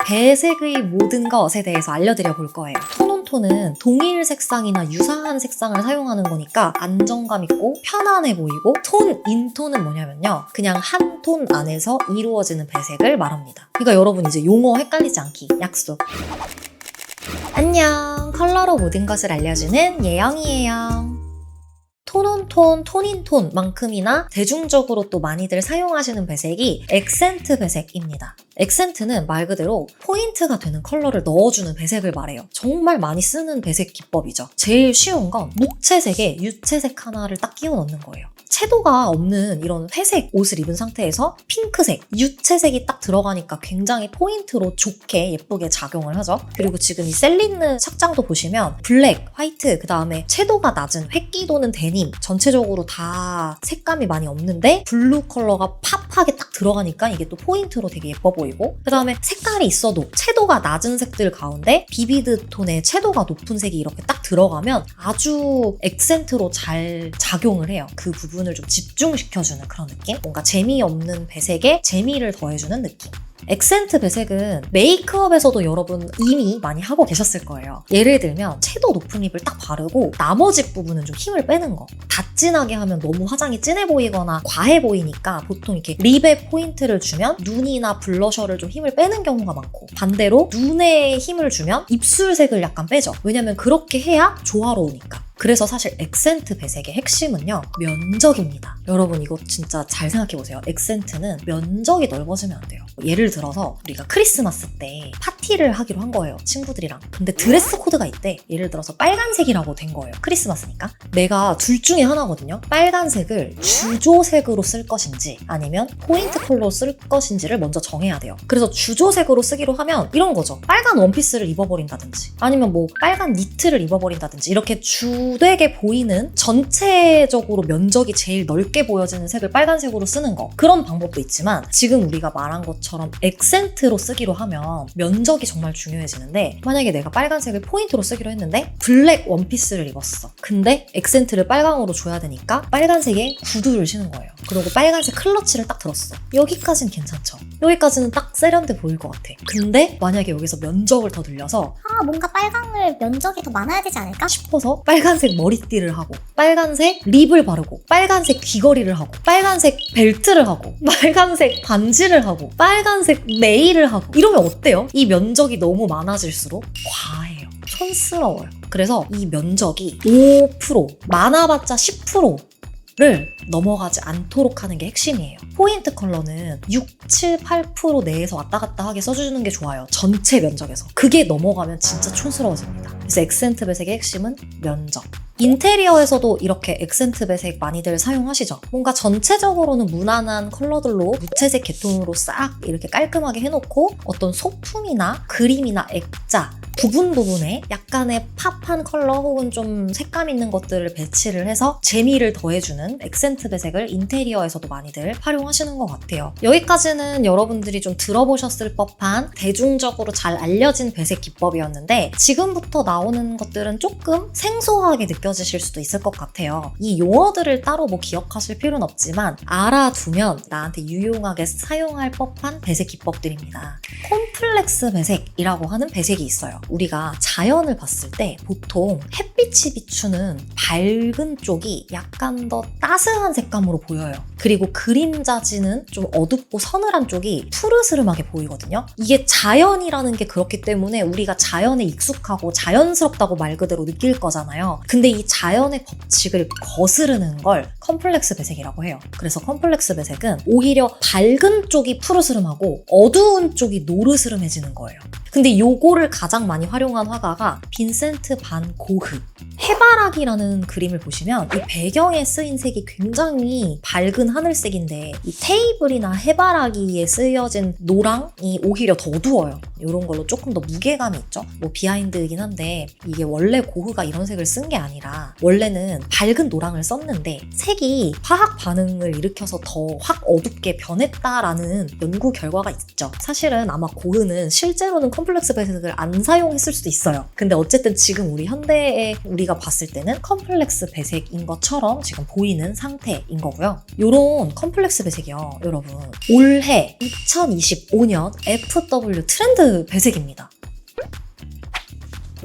배색의 모든 것에 대해서 알려드려 볼 거예요. 톤온톤은 동일 색상이나 유사한 색상을 사용하는 거니까 안정감 있고 편안해 보이고, 톤, 인톤은 뭐냐면요, 그냥 한 톤 안에서 이루어지는 배색을 말합니다. 그러니까 여러분 이제 용어 헷갈리지 않기 약속. 안녕, 컬러로 모든 것을 알려주는 예영이에요. 톤온톤, 톤인톤만큼이나 대중적으로 또 많이들 사용하시는 배색이 액센트 배색입니다. 액센트는 말 그대로 포인트가 되는 컬러를 넣어주는 배색을 말해요. 정말 많이 쓰는 배색 기법이죠. 제일 쉬운 건 목채색에 유채색 하나를 딱 끼워 넣는 거예요. 채도가 없는 이런 회색 옷을 입은 상태에서 핑크색, 유채색이 딱 들어가니까 굉장히 포인트로 좋게 예쁘게 작용을 하죠. 그리고 지금 이 셀린느 착장도 보시면 블랙, 화이트, 그 다음에 채도가 낮은 획기 도는 데님, 전체적으로 다 색감이 많이 없는데 블루 컬러가 팝하게 딱 들어가니까 이게 또 포인트로 되게 예뻐 보이고, 그 다음에 색깔이 있어도 채도가 낮은 색들 가운데 비비드 톤의 채도가 높은 색이 이렇게 딱 들어가면 아주 액센트로 잘 작용을 해요. 그 부분을 좀 집중시켜주는 그런 느낌? 뭔가 재미없는 배색에 재미를 더해주는 느낌. 액센트 배색은 메이크업에서도 여러분 이미 많이 하고 계셨을 거예요. 예를 들면 채도 높은 립을 딱 바르고 나머지 부분은 좀 힘을 빼는 거. 다 진하게 하면 너무 화장이 진해 보이거나 과해 보이니까 보통 이렇게 립에 포인트를 주면 눈이나 블러셔를 좀 힘을 빼는 경우가 많고, 반대로 눈에 힘을 주면 입술색을 약간 빼죠. 왜냐면 그렇게 해야 조화로우니까. 그래서 사실 액센트 배색의 핵심은요, 면적입니다. 여러분 이거 진짜 잘 생각해보세요. 액센트는 면적이 넓어지면 안 돼요. 예를 들어서 우리가 크리스마스 때 파티를 하기로 한 거예요, 친구들이랑. 근데 드레스 코드가 있대. 예를 들어서 빨간색이라고 된 거예요, 크리스마스니까. 내가 둘 중에 하나거든요. 빨간색을 주조색으로 쓸 것인지 아니면 포인트 컬러로 쓸 것인지를 먼저 정해야 돼요. 그래서 주조색으로 쓰기로 하면 이런 거죠. 빨간 원피스를 입어버린다든지 아니면 뭐 빨간 니트를 입어버린다든지, 이렇게 주되게 보이는 전체적으로 면적이 제일 넓게 보여지는 색을 빨간색으로 쓰는 거, 그런 방법도 있지만 지금 우리가 말한 것처럼 액센트로 쓰기로 하면 면적이 정말 중요해지는데, 만약에 내가 빨간색을 포인트로 쓰기로 했는데 블랙 원피스를 입었어. 근데 액센트를 빨강으로 줘야 되니까 빨간색에 구두를 신은 거예요. 그리고 빨간색 클러치를 딱 들었어. 여기까지는 괜찮죠. 여기까지는 딱 세련돼 보일 것 같아. 근데 만약에 여기서 면적을 더 늘려서 뭔가 빨강을 면적이 더 많아야 되지 않을까? 싶어서 빨간색 머리띠를 하고, 빨간색 립을 바르고, 빨간색 귀걸이를 하고, 빨간색 벨트를 하고, 빨간색 반지를 하고, 빨간색 네일을 하고, 이러면 어때요? 이 면적이 너무 많아질수록 과해요. 촌스러워요. 그래서 이 면적이 5%, 많아봤자 10%를 넘어가지 않도록 하는 게 핵심이에요. 포인트 컬러는 6, 7, 8% 내에서 왔다 갔다 하게 써주는 게 좋아요. 전체 면적에서. 그게 넘어가면 진짜 촌스러워집니다. 그래서 액센트 배색의 핵심은 면적. 인테리어에서도 이렇게 액센트 배색 많이들 사용하시죠? 뭔가 전체적으로는 무난한 컬러들로 무채색 계통으로 싹 이렇게 깔끔하게 해놓고 어떤 소품이나 그림이나 액자 부분에 약간의 팝한 컬러 혹은 좀 색감 있는 것들을 배치를 해서 재미를 더해주는 액센트 배색을 인테리어에서도 많이들 활용하시는 것 같아요. 여기까지는 여러분들이 좀 들어보셨을 법한 대중적으로 잘 알려진 배색 기법이었는데, 지금부터 나오는 것들은 조금 생소하게 느껴지실 수도 있을 것 같아요. 이 용어들을 따로 뭐 기억하실 필요는 없지만 알아두면 나한테 유용하게 사용할 법한 배색 기법들입니다. 콤플렉스 배색이라고 하는 배색이 있어요. 우리가 자연을 봤을 때 보통 햇빛이 비추는 밝은 쪽이 약간 더 따스한 색감으로 보여요. 그리고 그림자지는 좀 어둡고 서늘한 쪽이 푸르스름하게 보이거든요. 이게 자연이라는 게 그렇기 때문에 우리가 자연에 익숙하고 자연스럽다고 말 그대로 느낄 거잖아요. 근데 이 자연의 법칙을 거스르는 걸 컴플렉스 배색이라고 해요. 그래서 컴플렉스 배색은 오히려 밝은 쪽이 푸르스름하고 어두운 쪽이 노르스름해지는 거예요. 근데 요거를 가장 많이 활용한 화가가 빈센트 반 고흐. 해바라기라는 그림을 보시면 이 배경에 쓰인 색이 굉장히 밝은 하늘색인데 이 테이블이나 해바라기에 쓰여진 노랑이 오히려 더 어두워요. 이런 걸로 조금 더 무게감이 있죠. 뭐 비하인드이긴 한데, 이게 원래 고흐가 이런 색을 쓴 게 아니라 원래는 밝은 노랑을 썼는데 색이 화학 반응을 일으켜서 더 확 어둡게 변했다라는 연구 결과가 있죠. 사실은 아마 고흐는 실제로는 컴플렉스 배색을 안 사용했을 수도 있어요. 근데 어쨌든 지금 우리 현대에 우리가 봤을 때는 컴플렉스 배색인 것처럼 지금 보이는 상태인 거고요. 이런 요런 컴플렉스 배색이요, 여러분. 올해 2025년 FW 트렌드 배색입니다.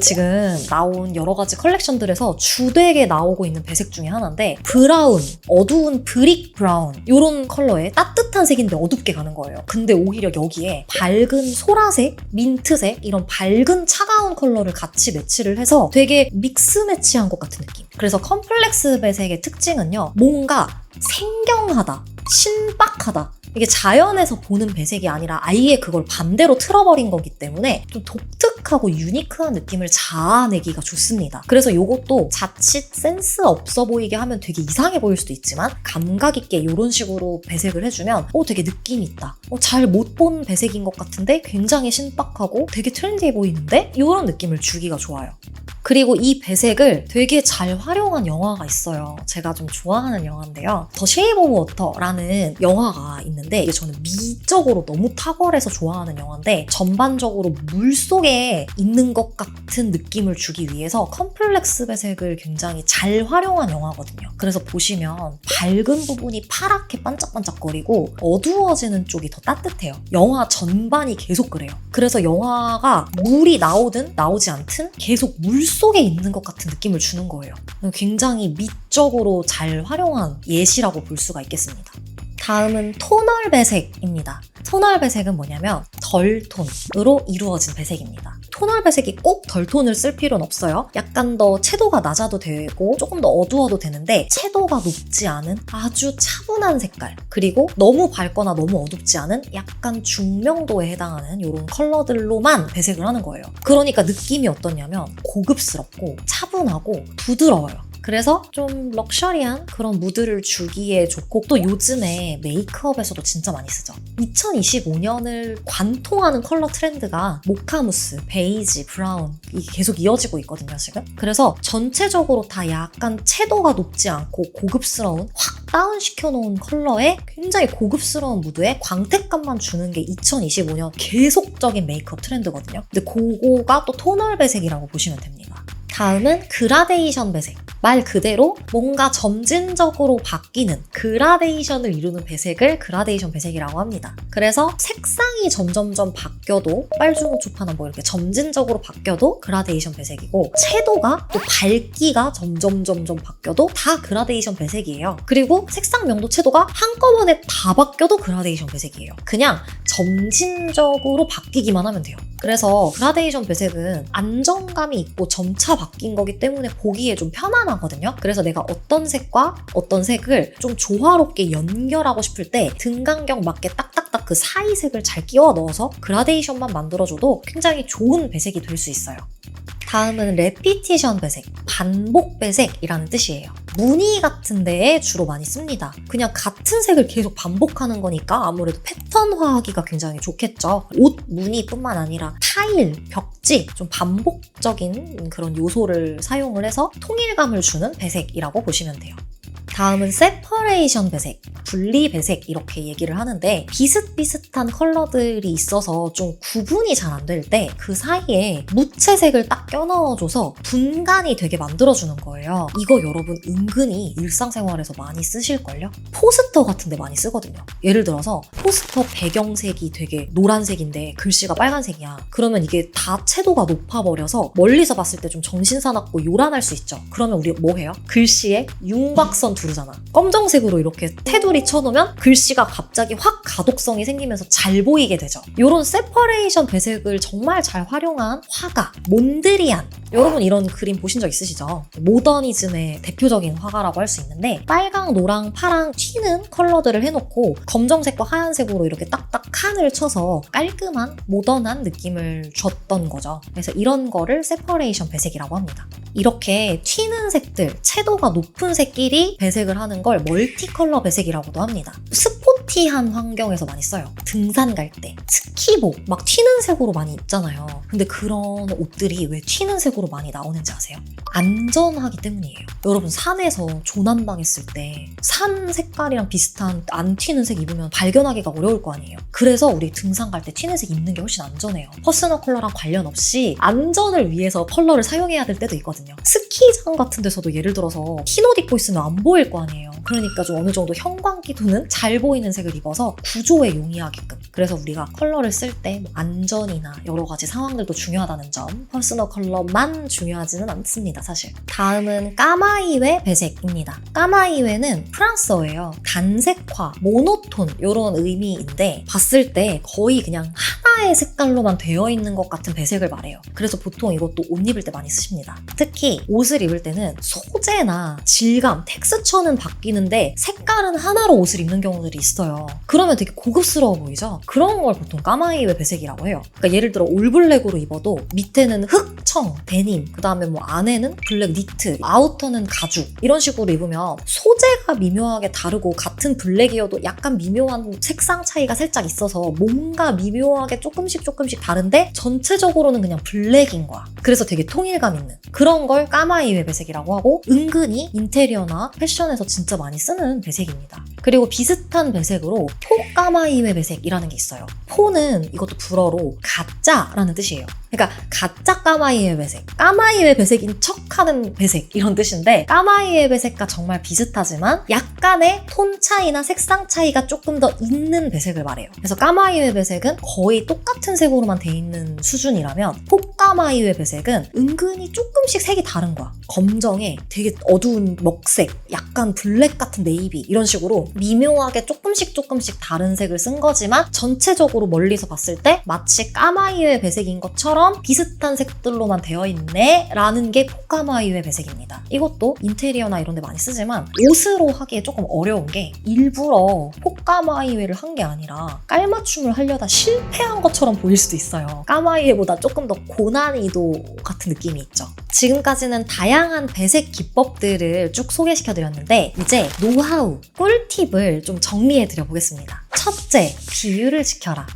지금 나온 여러 가지 컬렉션들에서 주되게 나오고 있는 배색 중에 하나인데 브라운, 어두운 브릭 브라운 이런 컬러에 따뜻한 색인데 어둡게 가는 거예요. 근데 오히려 여기에 밝은 소라색, 민트색 이런 밝은 차가운 컬러를 같이 매치를 해서 되게 믹스 매치한 것 같은 느낌. 그래서 컴플렉스 배색의 특징은요. 뭔가 생경하다, 신박하다. 이게 자연에서 보는 배색이 아니라 아예 그걸 반대로 틀어버린 거기 때문에 좀 독특하고 유니크한 느낌을 자아내기가 좋습니다. 그래서 이것도 자칫 센스 없어 보이게 하면 되게 이상해 보일 수도 있지만 감각 있게 이런 식으로 배색을 해주면 되게 느낌 있다. 잘 못 본 배색인 것 같은데 굉장히 신박하고 되게 트렌디해 보이는데? 이런 느낌을 주기가 좋아요. 그리고 이 배색을 되게 잘 활용한 영화가 있어요. 제가 좀 좋아하는 영화인데요. 더 쉐이브 오브 워터라는 영화가 있는데 이게 저는 미적으로 너무 탁월해서 좋아하는 영화인데 전반적으로 물속에 있는 것 같은 느낌을 주기 위해서 컴플렉스 배색을 굉장히 잘 활용한 영화거든요. 그래서 보시면 밝은 부분이 파랗게 반짝반짝거리고 어두워지는 쪽이 더 따뜻해요. 영화 전반이 계속 그래요. 그래서 영화가 물이 나오든 나오지 않든 계속 물속에 있는 것 같은 느낌을 주는 거예요. 굉장히 미적으로 잘 활용한 예시라고 볼 수가 있겠습니다. 다음은 토널 배색입니다. 토널 배색은 뭐냐면 덜톤으로 이루어진 배색입니다. 토널 배색이 꼭 덜톤을 쓸 필요는 없어요. 약간 더 채도가 낮아도 되고 조금 더 어두워도 되는데 채도가 높지 않은 아주 차분한 색깔, 그리고 너무 밝거나 너무 어둡지 않은 약간 중명도에 해당하는 이런 컬러들로만 배색을 하는 거예요. 그러니까 느낌이 어떠냐면 고급스럽고 차분하고 부드러워요. 그래서 좀 럭셔리한 그런 무드를 주기에 좋고 또 요즘에 메이크업에서도 진짜 많이 쓰죠. 2025년을 관통하는 컬러 트렌드가 모카무스, 베이지, 브라운 이게 계속 이어지고 있거든요, 지금. 그래서 전체적으로 다 약간 채도가 높지 않고 고급스러운 확 다운시켜놓은 컬러에 굉장히 고급스러운 무드에 광택감만 주는 게 2025년 계속적인 메이크업 트렌드거든요. 근데 그거가 또 토널 배색이라고 보시면 됩니다. 다음은 그라데이션 배색. 말 그대로 뭔가 점진적으로 바뀌는 그라데이션을 이루는 배색을 그라데이션 배색이라고 합니다. 그래서 색상이 점점점 바뀌어도 빨주노초파나 뭐 이렇게 점진적으로 바뀌어도 그라데이션 배색이고 채도가 또 밝기가 점점 바뀌어도 다 그라데이션 배색이에요. 그리고 색상 명도 채도가 한꺼번에 다 바뀌어도 그라데이션 배색이에요. 그냥 점진적으로 바뀌기만 하면 돼요. 그래서 그라데이션 배색은 안정감이 있고 점차 바뀐 거기 때문에 보기에 좀 편안하거든요. 그래서 내가 어떤 색과 어떤 색을 좀 조화롭게 연결하고 싶을 때 등간격 맞게 딱딱딱 그 사이 색을 잘 끼워 넣어서 그라데이션만 만들어줘도 굉장히 좋은 배색이 될 수 있어요. 다음은 레피티션 배색, 반복 배색이라는 뜻이에요. 무늬 같은 데에 주로 많이 씁니다. 그냥 같은 색을 계속 반복하는 거니까 아무래도 패턴화하기가 굉장히 좋겠죠. 옷 무늬뿐만 아니라 타일, 벽지, 좀 반복적인 그런 요소를 사용을 해서 통일감을 주는 배색이라고 보시면 돼요. 다음은 세퍼레이션 배색, 분리 배색 이렇게 얘기를 하는데 비슷비슷한 컬러들이 있어서 좀 구분이 잘 안 될 때 그 사이에 무채색을 딱 껴넣어줘서 분간이 되게 만들어주는 거예요. 이거 여러분 은근히 일상생활에서 많이 쓰실걸요? 포스터 같은 데 많이 쓰거든요. 예를 들어서 포스터 배경색이 되게 노란색인데 글씨가 빨간색이야. 그러면 이게 다 채도가 높아버려서 멀리서 봤을 때 좀 정신사납고 요란할 수 있죠. 그러면 우리 뭐 해요? 글씨에 윤곽선 두르잖아. 검정색으로 이렇게 테두리 쳐놓으면 글씨가 갑자기 확 가독성이 생기면서 잘 보이게 되죠. 이런 세퍼레이션 배색을 정말 잘 활용한 화가 몬드리안. 여러분 이런 그림 보신 적 있으시죠? 모더니즘의 대표적인 화가라고 할 수 있는데 빨강, 노랑, 파랑 튀는 컬러들을 해놓고 검정색과 하얀색으로 이렇게 딱딱 칸을 쳐서 깔끔한 모던한 느낌을 줬던 거죠. 그래서 이런 거를 세퍼레이션 배색이라고 합니다. 이렇게 튀는 색들, 채도가 높은 색끼리 배색을 하는 걸 멀티 컬러 배색이라고도 합니다. 스포티한 환경에서 많이 써요. 등산 갈 때, 스키복 막 튀는 색으로 많이 입잖아요. 근데 그런 옷들이 왜 튀는 색으로 많이 나오는지 아세요? 안전하기 때문이에요. 여러분 산에서 조난당했을 때 산 색깔이랑 비슷한 안 튀는 색 입으면 발견하기가 어려울 거 아니에요. 그래서 우리 등산 갈 때 튀는 색 입는 게 훨씬 안전해요. 퍼스널 컬러랑 관련 없이 안전을 위해서 컬러를 사용해야 될 때도 있거든요. 스키장 같은 데서도 예를 들어서 흰 옷 입고 있으면 안 보일 거 아니에요. 그러니까 좀 어느 정도 형광기도는 잘 보이는 색을 입어서 구조에 용이하게끔. 그래서 우리가 컬러를 쓸 때 안전이나 여러 가지 상황들도 중요하다는 점, 퍼스널 컬러만 중요하지는 않습니다, 사실. 다음은 까마이웨 배색입니다. 까마이웨는 프랑스어예요. 단색화, 모노톤 이런 의미인데 봤을 때 거의 그냥 하나의 색깔로만 되어 있는 것 같은 배색을 말해요. 그래서 보통 이것도 옷 입을 때 많이 쓰십니다. 특히 옷을 입을 때는 소재나 질감, 텍스처는 바뀌는데 색깔은 하나로 옷을 입는 경우들이 있어요. 그러면 되게 고급스러워 보이죠? 그런 걸 보통 까마이웨 배색이라고 해요. 그러니까 예를 들어 올블랙으로 입어도 밑에는 흑청, 데님, 그 다음에 뭐 안에는 블랙 니트, 아우터는 가죽 이런 식으로 입으면 소재가 미묘하게 다르고 같은 블랙이어도 약간 미묘한 색상 차이가 살짝 있어서 뭔가 미묘하게 조금씩 다른데 전체적으로는 그냥 블랙인 거야. 그래서 되게 통일감 있는 그런 걸 까마이웨 배색이라고 하고 은근히 인테리어나 패션에서 진짜 많이 쓰는 배색입니다. 그리고 비슷한 배색으로 포 까마이웨 배색이라는 게 있어요. 포는 이것도 불어로 가짜라는 뜻이에요. 그러니까 가짜 까마이웨 배색, 까마이웨 배색인 척하는 배색 이런 뜻인데 까마이웨 배색과 정말 비슷하지만 약간의 톤 차이나 색상 차이가 조금 더 있는 배색을 말해요. 그래서 까마이웨 배색은 거의 똑같은 색으로만 돼 있는 수준이라면 포까마이웨 배색은 은근히 조금씩 색이 다른 거야. 검정에 되게 어두운 먹색, 약간 블랙 같은 네이비 이런 식으로 미묘하게 조금씩 다른 색을 쓴 거지만 전체적으로 멀리서 봤을 때 마치 까마이웨 배색인 것처럼 비슷한 색들로만 되어 있네 라는 게 포까마이웨 배색입니다. 이것도 인테리어나 이런 데 많이 쓰지만 옷으로 하기에 조금 어려운 게 일부러 포까마이웨를 한 게 아니라 깔맞춤을 하려다 실패한 것처럼 보일 수도 있어요. 까마이웨보다 조금 더 고난이도 같은 느낌이 있죠. 지금까지는 다양한 배색 기법들을 쭉 소개시켜드렸는데 이제 노하우, 꿀팁을 좀 정리해드려 보겠습니다. 첫째, 비율을 지켜라.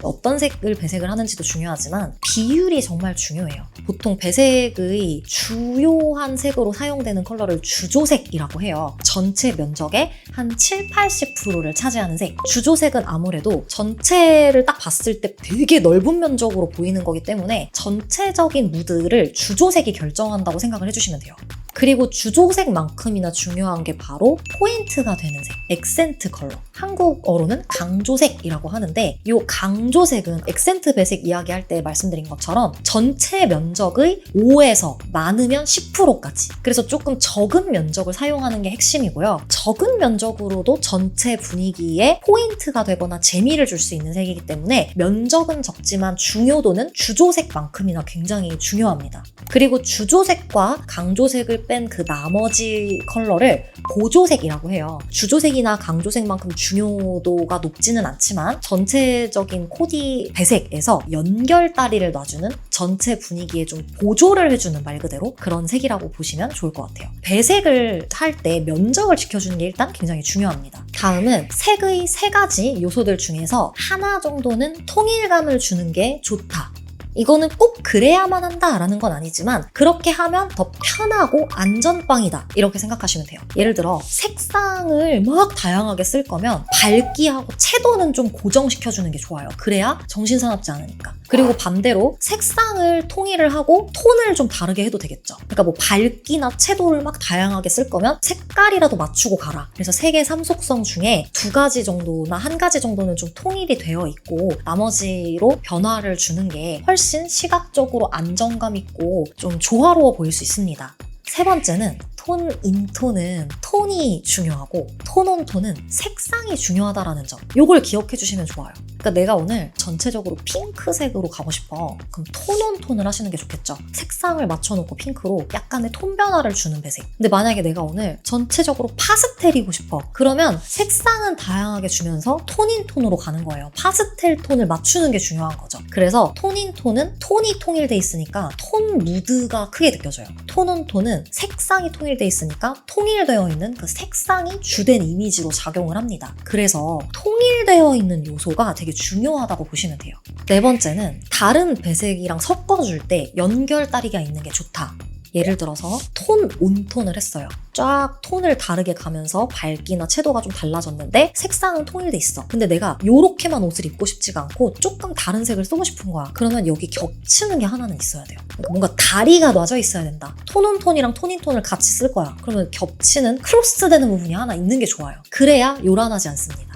어떤 색을 배색을 하는지도 중요하지만 비율이 정말 중요해요. 보통 배색의 주요한 색으로 사용되는 컬러를 주조색이라고 해요. 전체 면적의 한 70-80%를 차지하는 색. 주조색은 아무래도 전체를 딱 봤을 때 되게 넓은 면적으로 보이는 거기 때문에 전체적인 무드를 주조색이 결정한다고 생각을 해주시면 돼요. 그리고 주조색만큼이나 중요한 게 바로 포인트가 되는 색, 액센트 컬러. 한국어로는 강조색이라고 하는데 이 강조색은 액센트 배색 이야기할 때 말씀드린 것처럼 전체 면적의 5에서 많으면 10%까지. 그래서 조금 적은 면적을 사용하는 게 핵심이고요. 적은 면적으로도 전체 분위기에 포인트가 되거나 재미를 줄 수 있는 색이기 때문에 면적은 적지만 중요도는 주조색만큼이나 굉장히 중요합니다. 그리고 주조색과 강조색을 뺀 그 나머지 컬러를 보조색이라고 해요. 주조색이나 강조색만큼 중요도가 높지는 않지만 전체적인 코디 배색에서 연결다리를 놔주는 전체 분위기에 좀 보조를 해주는 말 그대로 그런 색이라고 보시면 좋을 것 같아요. 배색을 할 때 면적을 지켜주는 게 일단 굉장히 중요합니다. 다음은 색의 3가지 요소들 중에서 하나 정도는 통일감을 주는 게 좋다. 이거는 꼭 그래야만 한다라는 건 아니지만 그렇게 하면 더 편하고 안전빵이다 이렇게 생각하시면 돼요. 예를 들어 색상을 막 다양하게 쓸 거면 밝기하고 채도는 좀 고정시켜주는 게 좋아요. 그래야 정신사납지 않으니까. 그리고 반대로 색상을 통일을 하고 톤을 좀 다르게 해도 되겠죠. 그러니까 뭐 밝기나 채도를 막 다양하게 쓸 거면 색깔이라도 맞추고 가라. 그래서 색의 3속성 중에 2가지 정도나 1가지 정도는 좀 통일이 되어 있고 나머지로 변화를 주는 게 훨씬 시각적으로 안정감 있고 좀 조화로워 보일 수 있습니다. 3번째는 톤 인톤은 톤이 중요하고 톤 온톤은 색상이 중요하다라는 점. 이걸 기억해 주시면 좋아요. 그러니까 내가 오늘 전체적으로 핑크색으로 가고 싶어. 그럼 톤 온톤을 하시는 게 좋겠죠. 색상을 맞춰놓고 핑크로 약간의 톤 변화를 주는 배색. 근데 만약에 내가 오늘 전체적으로 파스텔이고 싶어. 그러면 색상은 다양하게 주면서 톤 인톤으로 가는 거예요. 파스텔 톤을 맞추는 게 중요한 거죠. 그래서 톤 인톤은 톤이 통일돼 있으니까 톤 무드가 크게 느껴져요. 톤 온톤은 색상이 통일돼 있으니까 통일되어 있는 그 색상이 주된 이미지로 작용을 합니다. 그래서 통일되어 있는 요소가 되게 중요하다고 보시면 돼요. 4번째는 다른 배색이랑 섞어줄 때 연결다리가 있는 게 좋다. 예를 들어서 톤, 온톤을 했어요. 쫙 톤을 다르게 가면서 밝기나 채도가 좀 달라졌는데 색상은 통일돼 있어. 근데 내가 요렇게만 옷을 입고 싶지가 않고 조금 다른 색을 쓰고 싶은 거야. 그러면 여기 겹치는 게 하나는 있어야 돼요. 그러니까 뭔가 다리가 놔져 있어야 된다. 톤온톤이랑 톤인톤을 같이 쓸 거야. 그러면 겹치는 크로스되는 부분이 하나 있는 게 좋아요. 그래야 요란하지 않습니다.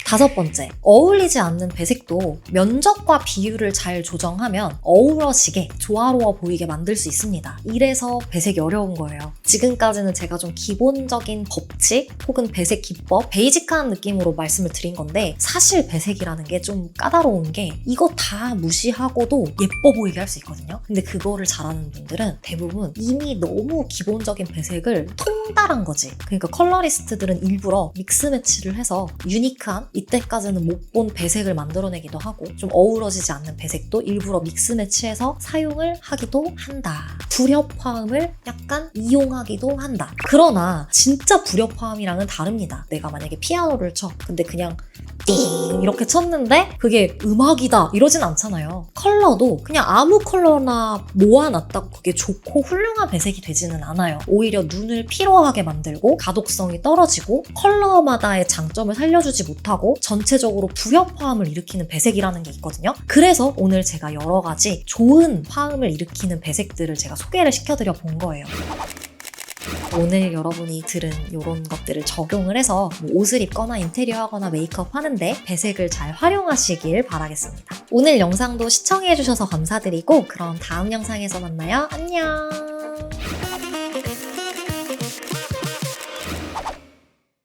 5번째, 어울리지 않는 배색도 면적과 비율을 잘 조정하면 어우러지게 조화로워 보이게 만들 수 있습니다. 이래서 배색이 어려운 거예요. 지금까지는 제가 좀 기본적인 법칙 혹은 배색 기법, 베이직한 느낌으로 말씀을 드린 건데 사실 배색이라는 게 좀 까다로운 게 이거 다 무시하고도 예뻐 보이게 할 수 있거든요. 근데 그거를 잘하는 분들은 대부분 이미 너무 기본적인 배색을 통달한 거지. 그러니까 컬러리스트들은 일부러 믹스 매치를 해서 유니크한 이때까지는 못 본 배색을 만들어내기도 하고 좀 어우러지지 않는 배색도 일부러 믹스 매치해서 사용을 하기도 한다. 불협화음을 약간 이용하기도 한다. 그러나 진짜 불협화음이랑은 다릅니다. 내가 만약에 피아노를 쳐. 근데 그냥 띵 이렇게 쳤는데 그게 음악이다 이러진 않잖아요. 컬러도 그냥 아무 컬러나 모아놨다고 그게 좋고 훌륭한 배색이 되지는 않아요. 오히려 눈을 피로하게 만들고 가독성이 떨어지고 컬러마다의 장점을 살려주지 못하고 전체적으로 불협화음을 일으키는 배색이라는 게 있거든요. 그래서 오늘 제가 여러 가지 좋은 화음을 일으키는 배색들을 제가 소개를 시켜드려 본 거예요. 오늘 여러분이 들은 이런 것들을 적용을 해서 뭐 옷을 입거나 인테리어 하거나 메이크업 하는데 배색을 잘 활용하시길 바라겠습니다. 오늘 영상도 시청해주셔서 감사드리고 그럼 다음 영상에서 만나요. 안녕!